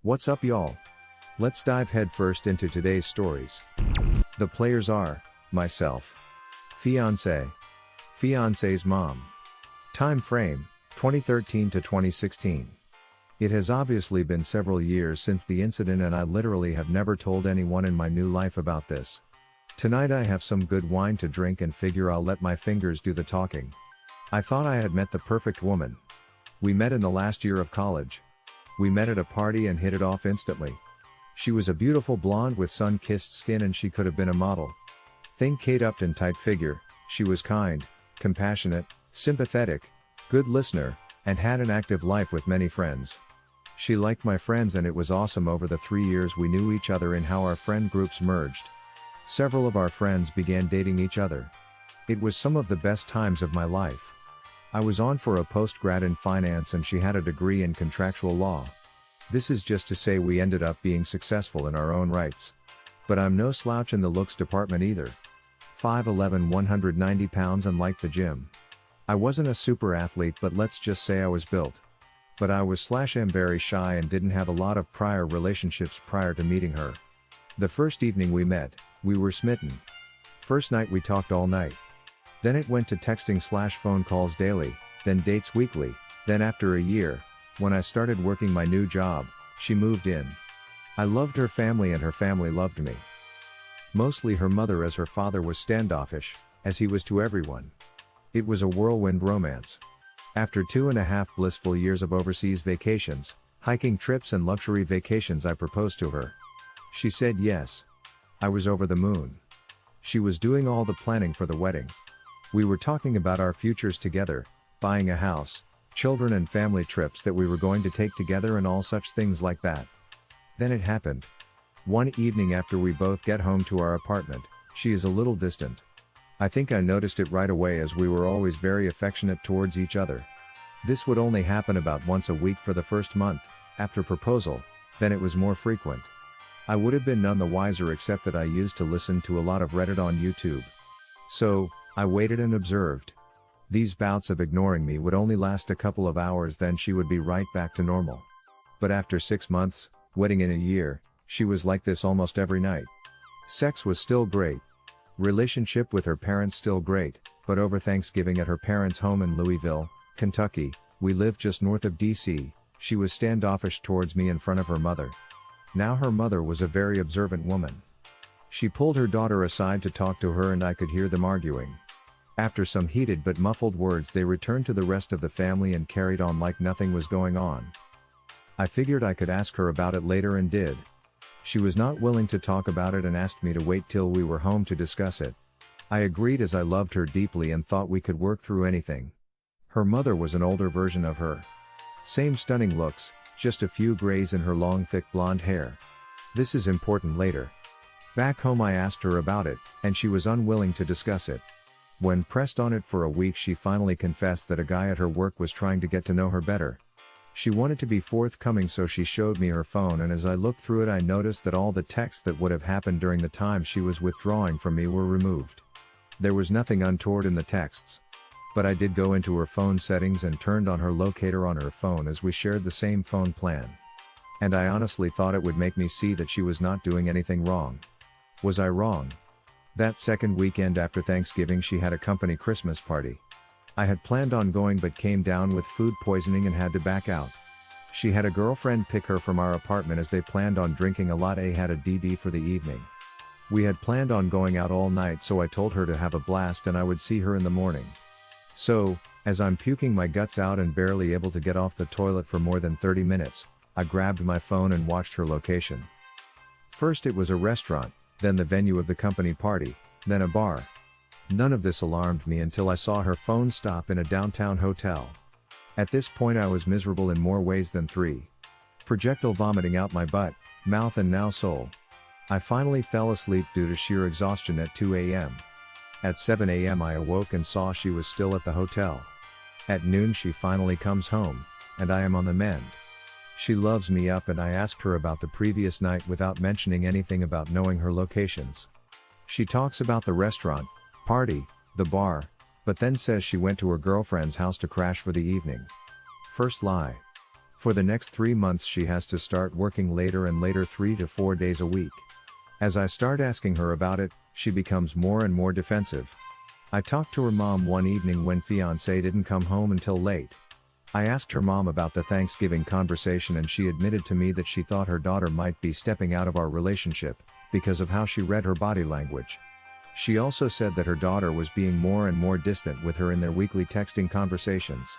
What's up, y'all? Let's dive headfirst into today's stories. The players are myself, Fiance, Fiance's mom. Time frame 2013 to 2016. It has obviously been several years since the incident, and I literally have never told anyone in my new life about this. Tonight I have some good wine to drink and figure I'll let my fingers do the talking. I thought I had met the perfect woman. We met in the last year of college. We met at a party and hit it off instantly. She was a beautiful blonde with sun-kissed skin, and she could have been a model. Think Kate Upton type figure. She was kind, compassionate, sympathetic, good listener, and had an active life with many friends. She liked my friends, and it was awesome over the 3 years we knew each other and how our friend groups merged. Several of our friends began dating each other. It was some of the best times of my life. I was on for a post-grad in finance and she had a degree in contractual law. This is just to say we ended up being successful in our own rights. But I'm no slouch in the looks department either. 5'11", 190 pounds, and liked the gym. I wasn't a super athlete, but let's just say I was built. But I was/am very shy and didn't have a lot of prior relationships prior to meeting her. The first evening we met, we were smitten. First night we talked all night. Then it went to texting/phone calls daily, then dates weekly, then after a year, when I started working my new job, she moved in. I loved her family and her family loved me. Mostly her mother, as her father was standoffish, as he was to everyone. It was a whirlwind romance. After 2.5 blissful years of overseas vacations, hiking trips and luxury vacations, I proposed to her. She said yes. I was over the moon. She was doing all the planning for the wedding. We were talking about our futures together, buying a house, children and family trips that we were going to take together and all such things like that. Then it happened. One evening after we both get home to our apartment, she is a little distant. I think I noticed it right away, as we were always very affectionate towards each other. This would only happen about once a week for the first month, after proposal, then it was more frequent. I would have been none the wiser, except that I used to listen to a lot of Reddit on YouTube. So, I waited and observed. These bouts of ignoring me would only last a couple of hours, then she would be right back to normal. But after 6 months, wedding in a year, she was like this almost every night. Sex was still great. Relationship with her parents still great, but over Thanksgiving at her parents' home in Louisville, Kentucky, we lived just north of DC, she was standoffish towards me in front of her mother. Now her mother was a very observant woman. She pulled her daughter aside to talk to her, and I could hear them arguing. After some heated but muffled words, they returned to the rest of the family and carried on like nothing was going on. I figured I could ask her about it later and did. She was not willing to talk about it and asked me to wait till we were home to discuss it. I agreed, as I loved her deeply and thought we could work through anything. Her mother was an older version of her. Same stunning looks, just a few grays in her long thick blonde hair. This is important later. Back home I asked her about it, and she was unwilling to discuss it. When pressed on it for a week, she finally confessed that a guy at her work was trying to get to know her better. She wanted to be forthcoming, so she showed me her phone, and as I looked through it I noticed that all the texts that would have happened during the time she was withdrawing from me were removed. There was nothing untoward in the texts. But I did go into her phone settings and turned on her locator on her phone, as we shared the same phone plan. And I honestly thought it would make me see that she was not doing anything wrong. Was I wrong? That second weekend after Thanksgiving she had a company Christmas party. I had planned on going but came down with food poisoning and had to back out. She had a girlfriend pick her from our apartment as they planned on drinking a lot. I had a DD for the evening. We had planned on going out all night, so I told her to have a blast and I would see her in the morning. So, as I'm puking my guts out and barely able to get off the toilet for more than 30 minutes, I grabbed my phone and watched her location. First it was a restaurant, then the venue of the company party, then a bar. None of this alarmed me until I saw her phone stop in a downtown hotel. At this point I was miserable in more ways than 3. Projectile vomiting out my butt, mouth and now soul. I finally fell asleep due to sheer exhaustion at 2 a.m. At 7 a.m. I awoke and saw she was still at the hotel. At noon she finally comes home, and I am on the mend. She loves me up, and I asked her about the previous night without mentioning anything about knowing her locations. She talks about the restaurant, party, the bar, but then says she went to her girlfriend's house to crash for the evening. First lie. For the next 3 months she has to start working later and later 3 to 4 days a week. As I start asking her about it, she becomes more and more defensive. I talked to her mom one evening when Fiance didn't come home until late. I asked her mom about the Thanksgiving conversation and she admitted to me that she thought her daughter might be stepping out of our relationship, because of how she read her body language. She also said that her daughter was being more and more distant with her in their weekly texting conversations.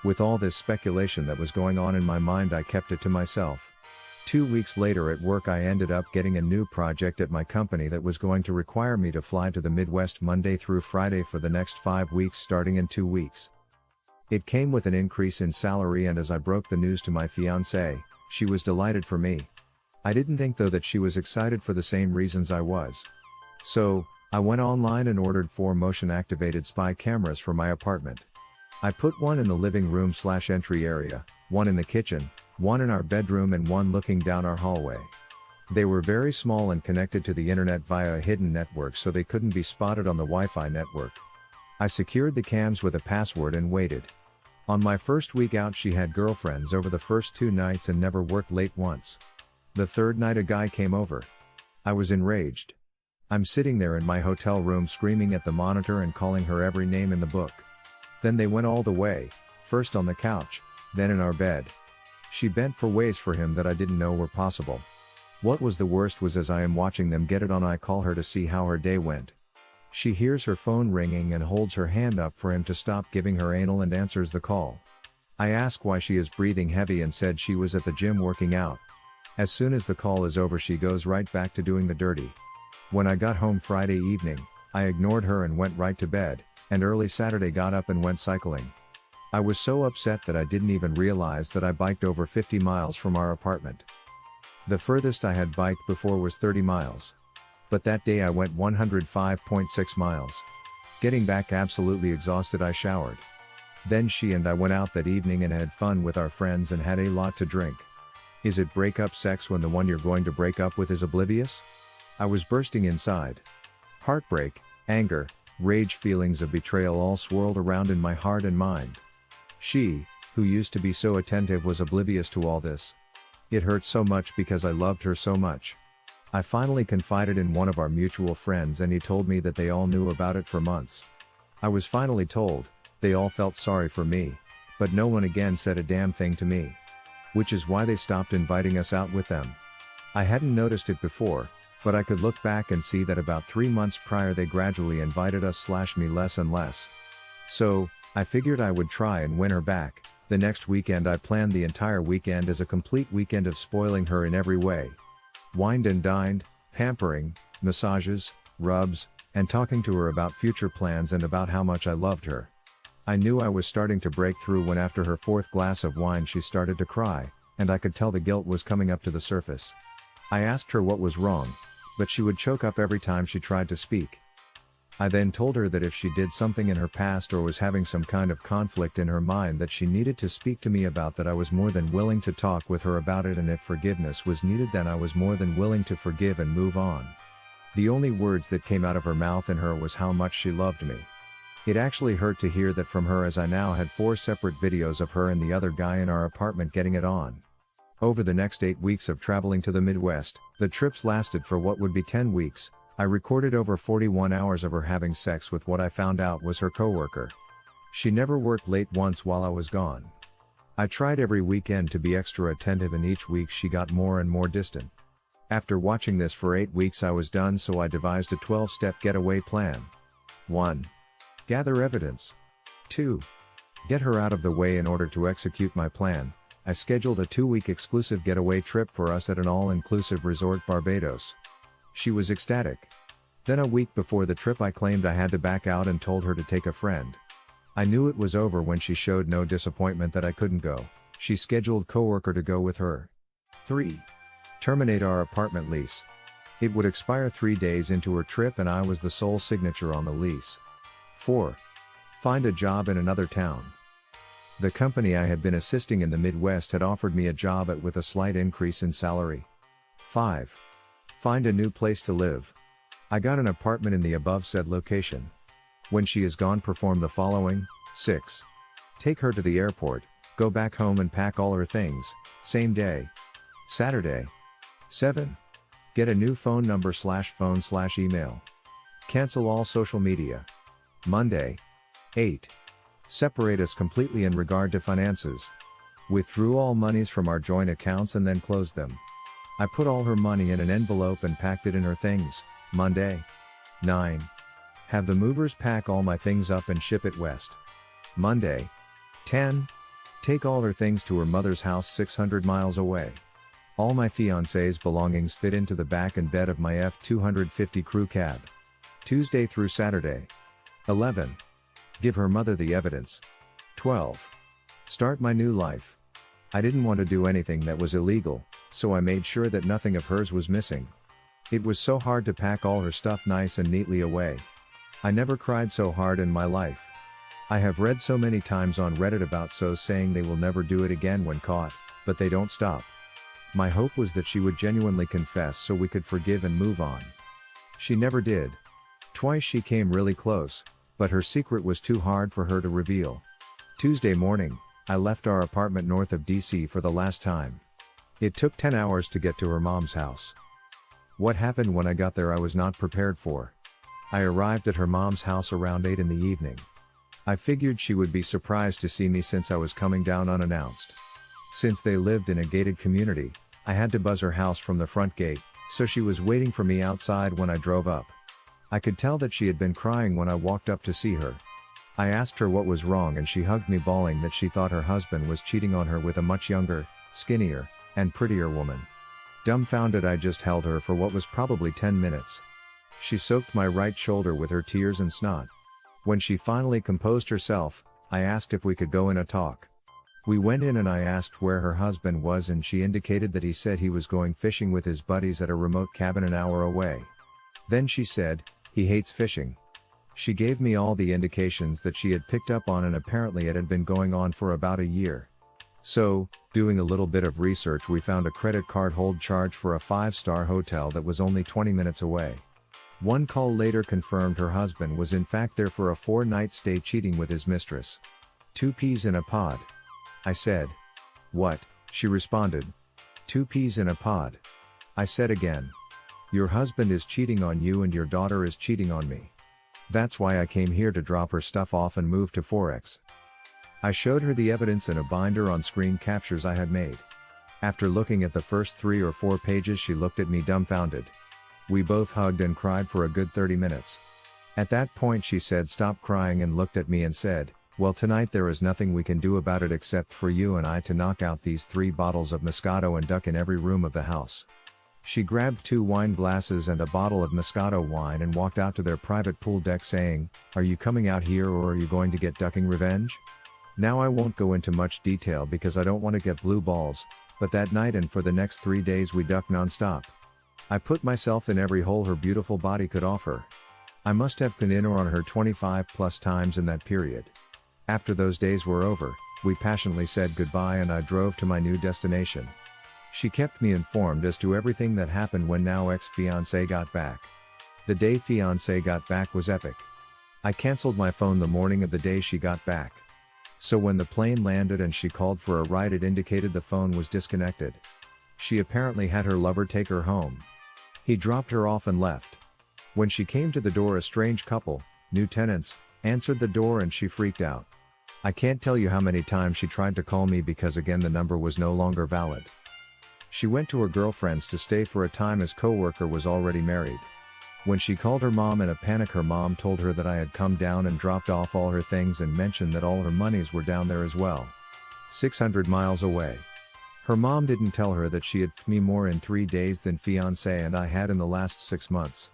With all this speculation that was going on in my mind, I kept it to myself. 2 weeks later at work I ended up getting a new project at my company that was going to require me to fly to the Midwest Monday through Friday for the next 5 weeks starting in 2 weeks. It came with an increase in salary, and as I broke the news to my fiancée, she was delighted for me. I didn't think though that she was excited for the same reasons I was. So, I went online and ordered 4 motion-activated spy cameras for my apartment. I put one in the living room/entry area, one in the kitchen, one in our bedroom and one looking down our hallway. They were very small and connected to the internet via a hidden network so they couldn't be spotted on the Wi-Fi network. I secured the cams with a password and waited. On my first week out she had girlfriends over the first 2 nights and never worked late once. The third night a guy came over. I was enraged. I'm sitting there in my hotel room screaming at the monitor and calling her every name in the book. Then they went all the way, first on the couch, then in our bed. She bent for ways for him that I didn't know were possible. What was the worst was as I am watching them get it on I call her to see how her day went. She hears her phone ringing and holds her hand up for him to stop giving her anal and answers the call. I ask why she is breathing heavy and said she was at the gym working out. As soon as the call is over she goes right back to doing the dirty. When I got home Friday evening, I ignored her and went right to bed, and early Saturday got up and went cycling. I was so upset that I didn't even realize that I biked over 50 miles from our apartment. The furthest I had biked before was 30 miles. But that day I went 105.6 miles. Getting back absolutely exhausted I showered. Then she and I went out that evening and had fun with our friends and had a lot to drink. Is it breakup sex when the one you're going to break up with is oblivious? I was bursting inside. Heartbreak, anger, rage, feelings of betrayal all swirled around in my heart and mind. She, who used to be so attentive, was oblivious to all this. It hurt so much because I loved her so much. I finally confided in one of our mutual friends and he told me that they all knew about it for months. I was finally told, they all felt sorry for me, but no one again said a damn thing to me. Which is why they stopped inviting us out with them. I hadn't noticed it before, but I could look back and see that about 3 months prior they gradually invited us/me less and less. So, I figured I would try and win her back. The next weekend I planned the entire weekend as a complete weekend of spoiling her in every way. Wined and dined, pampering, massages, rubs, and talking to her about future plans and about how much I loved her. I knew I was starting to break through when after her 4th glass of wine she started to cry, and I could tell the guilt was coming up to the surface. I asked her what was wrong, but she would choke up every time she tried to speak. I then told her that if she did something in her past or was having some kind of conflict in her mind that she needed to speak to me about, that I was more than willing to talk with her about it, and if forgiveness was needed then I was more than willing to forgive and move on. The only words that came out of her mouth and her was how much she loved me. It actually hurt to hear that from her, as I now had 4 separate videos of her and the other guy in our apartment getting it on. Over the next 8 weeks of traveling to the Midwest, the trips lasted for what would be 10 weeks, I recorded over 41 hours of her having sex with what I found out was her coworker. She never worked late once while I was gone. I tried every weekend to be extra attentive and each week she got more and more distant. After watching this for 8 weeks I was done, so I devised a 12-step getaway plan. 1. Gather evidence. 2. Get her out of the way. In order to execute my plan, I scheduled a 2-week exclusive getaway trip for us at an all-inclusive resort Barbados. She was ecstatic. Then a week before the trip I claimed I had to back out and told her to take a friend. I knew it was over when she showed no disappointment that I couldn't go. She scheduled coworker to go with her. 3. Terminate our apartment lease. It would expire 3 days into her trip and I was the sole signature on the lease. 4. Find a job in another town. The company I had been assisting in the Midwest had offered me a job with a slight increase in salary. 5. Find a new place to live. I got an apartment in the above said location. When she is gone, perform the following. 6. Take her to the airport, Go back home and pack all her things, same day. Saturday. 7. Get a new phone number /phone/email. Cancel all social media. Monday. 8. Separate us completely in regard to finances. Withdrew all monies from our joint accounts and then closed them. I put all her money in an envelope and packed it in her things. Monday. 9. Have the movers pack all my things up and ship it west. Monday. 10. Take all her things to her mother's house 600 miles away. All my fiance's belongings fit into the back and bed of my F-250 crew cab. Tuesday through Saturday. 11. Give her mother the evidence. 12. Start my new life. I didn't want to do anything that was illegal, so I made sure that nothing of hers was missing. It was so hard to pack all her stuff nice and neatly away. I never cried so hard in my life. I have read so many times on Reddit about SOs saying they will never do it again when caught, but they don't stop. My hope was that she would genuinely confess so we could forgive and move on. She never did. Twice she came really close, but her secret was too hard for her to reveal. Tuesday morning, I left our apartment north of DC for the last time. It took 10 hours to get to her mom's house. What happened when I got there I was not prepared for. I arrived at her mom's house around 8 in the evening. I figured she would be surprised to see me since I was coming down unannounced. Since they lived in a gated community, I had to buzz her house from the front gate, so she was waiting for me outside when I drove up. I could tell that she had been crying when I walked up to see her. I asked her what was wrong and she hugged me bawling that she thought her husband was cheating on her with a much younger, skinnier, and prettier woman. Dumbfounded, I just held her for what was probably 10 minutes. She soaked my right shoulder with her tears and snot. When she finally composed herself, I asked if we could go in a talk. We went in and I asked where her husband was and she indicated that he said he was going fishing with his buddies at a remote cabin an hour away. Then she said, he hates fishing. She gave me all the indications that she had picked up on and apparently it had been going on for about a year. So, doing a little bit of research, we found a credit card hold charge for a 5-star hotel that was only 20 minutes away. One call later confirmed her husband was in fact there for a 4-night stay cheating with his mistress. 2 peas in a pod. I said. What? She responded. 2 peas in a pod. I said again. Your husband is cheating on you and your daughter is cheating on me. That's why I came here to drop her stuff off and move to Forex. I showed her the evidence in a binder on screen captures I had made. After looking at the first 3 or 4 pages she looked at me dumbfounded. We both hugged and cried for a good 30 minutes. At that point she said stop crying and looked at me and said, well, tonight there is nothing we can do about it except for you and I to knock out these 3 bottles of Moscato and duck in every room of the house. She grabbed 2 wine glasses and a bottle of Moscato wine and walked out to their private pool deck saying, are you coming out here or are you going to get ducking revenge? Now I won't go into much detail because I don't want to get blue balls, but that night and for the next 3 days we ducked non-stop. I put myself in every hole her beautiful body could offer. I must have been in or on her 25 plus times in that period. After those days were over, we passionately said goodbye and I drove to my new destination. She kept me informed as to everything that happened when now ex-fiance got back. The day fiance got back was epic. I canceled my phone the morning of the day she got back. So when the plane landed and she called for a ride it indicated the phone was disconnected. She apparently had her lover take her home. He dropped her off and left. When she came to the door a strange couple, new tenants, answered the door and she freaked out. I can't tell you how many times she tried to call me because again the number was no longer valid. She went to her girlfriend's to stay for a time as coworker was already married. When she called her mom in a panic her mom told her that I had come down and dropped off all her things and mentioned that all her monies were down there as well. 600 miles away. Her mom didn't tell her that she had f***ed me more in 3 days than fiance and I had in the last 6 months.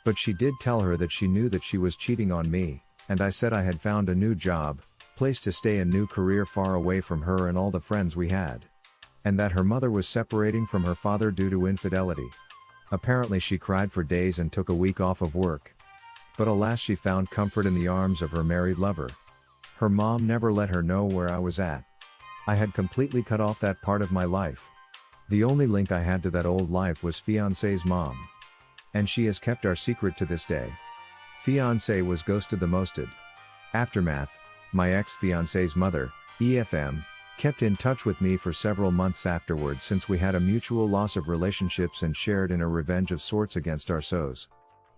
But she did tell her that she knew that she was cheating on me, and I said I had found a new job, place to stay and new career far away from her and all the friends we had. And that her mother was separating from her father due to infidelity. Apparently she cried for days and took a week off of work. But alas she found comfort in the arms of her married lover. Her mom never let her know where I was at. I had completely cut off that part of my life. The only link I had to that old life was fiance's mom. And she has kept our secret to this day. Fiance was ghosted the mosted. Aftermath, my ex-fiance's mother, EFM, kept in touch with me for several months afterwards since we had a mutual loss of relationships and shared in a revenge of sorts against our SOs.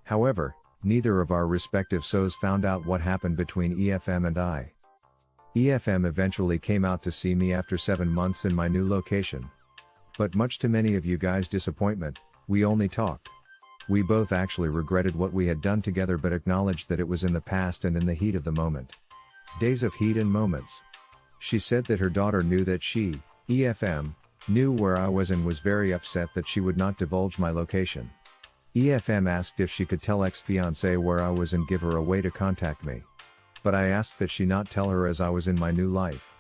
However, neither of our respective SOs found out what happened between EFM and I. EFM eventually came out to see me after 7 months in my new location. But much to many of you guys' disappointment, we only talked. We both actually regretted what we had done together but acknowledged that it was in the past and in the heat of the moment. Days of heat and moments. She said that her daughter knew that she, EFM, knew where I was and was very upset that she would not divulge my location. EFM asked if she could tell ex-fiance where I was and give her a way to contact me. But I asked that she not tell her as I was in my new life.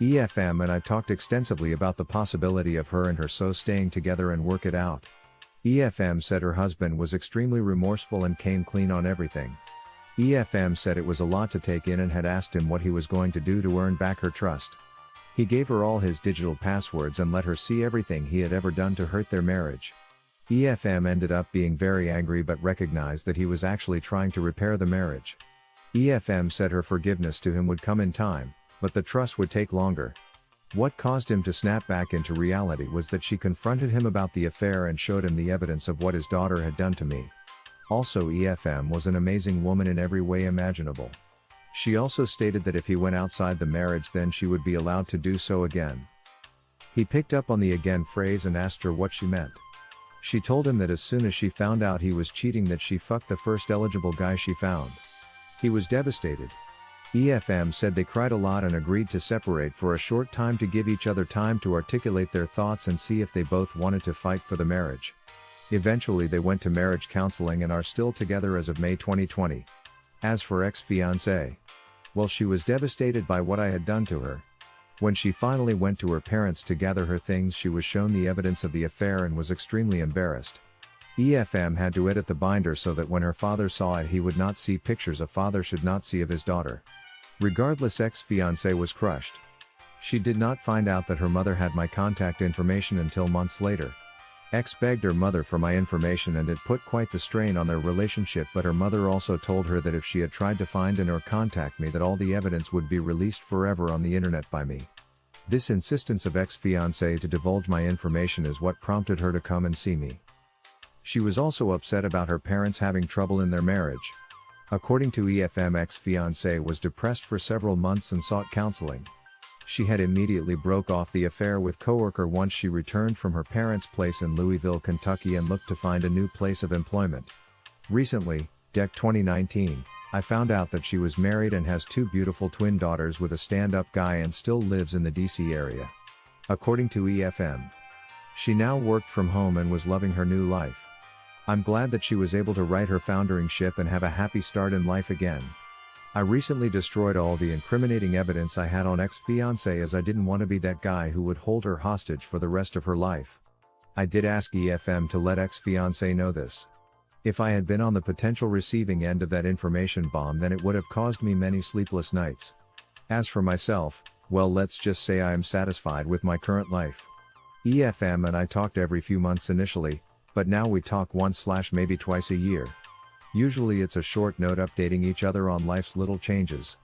EFM and I talked extensively about the possibility of her and her SO staying together and work it out. EFM said her husband was extremely remorseful and came clean on everything. EFM said it was a lot to take in and had asked him what he was going to do to earn back her trust. He gave her all his digital passwords and let her see everything he had ever done to hurt their marriage. EFM ended up being very angry but recognized that he was actually trying to repair the marriage. EFM said her forgiveness to him would come in time, but the trust would take longer. What caused him to snap back into reality was that she confronted him about the affair and showed him the evidence of what his daughter had done to me. Also, EFM was an amazing woman in every way imaginable. She also stated that if he went outside the marriage then she would be allowed to do so again. He picked up on the again phrase and asked her what she meant. She told him that as soon as she found out he was cheating that she fucked the first eligible guy she found. He was devastated. EFM said they cried a lot and agreed to separate for a short time to give each other time to articulate their thoughts and see if they both wanted to fight for the marriage. Eventually they went to marriage counseling and are still together as of May 2020. As for ex-fiancé, well, she was devastated by what I had done to her. When she finally went to her parents to gather her things, she was shown the evidence of the affair and was extremely embarrassed. EFM had to edit the binder so that when her father saw it he would not see pictures a father should not see of his daughter. Regardless, ex-fiancé was crushed. She did not find out that her mother had my contact information until months later. Ex begged her mother for my information and it put quite the strain on their relationship, but her mother also told her that if she had tried to find and or contact me that all the evidence would be released forever on the internet by me. This insistence of ex-fiancé to divulge my information is what prompted her to come and see me. She was also upset about her parents having trouble in their marriage. According to EFM, ex-fiancé was depressed for several months and sought counseling. She had immediately broke off the affair with coworker once she returned from her parents' place in Louisville, Kentucky and looked to find a new place of employment. Recently, 2019, I found out that she was married and has 2 beautiful twin daughters with a stand-up guy and still lives in the DC area. According to EFM, she now worked from home and was loving her new life. I'm glad that she was able to right her foundering ship and have a happy start in life again. I recently destroyed all the incriminating evidence I had on ex-fiancé as I didn't want to be that guy who would hold her hostage for the rest of her life. I did ask EFM to let ex-fiancé know this. If I had been on the potential receiving end of that information bomb then it would have caused me many sleepless nights. As for myself, well, let's just say I am satisfied with my current life. EFM and I talked every few months initially, but now we talk once / maybe twice a year. Usually it's a short note updating each other on life's little changes.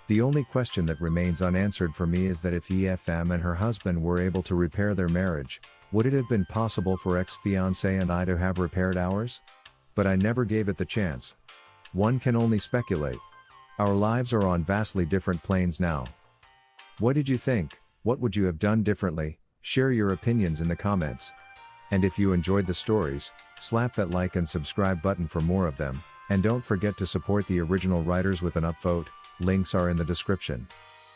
The only question that remains unanswered for me is that if EFM and her husband were able to repair their marriage, would it have been possible for ex-fiancé and I to have repaired ours? But I never gave it the chance. One can only speculate. Our lives are on vastly different planes now. What did you think? What would you have done differently? Share your opinions in the comments. And if you enjoyed the stories, slap that like and subscribe button for more of them, and don't forget to support the original writers with an upvote. Links are in the description.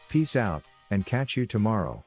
Peace out, and catch you tomorrow.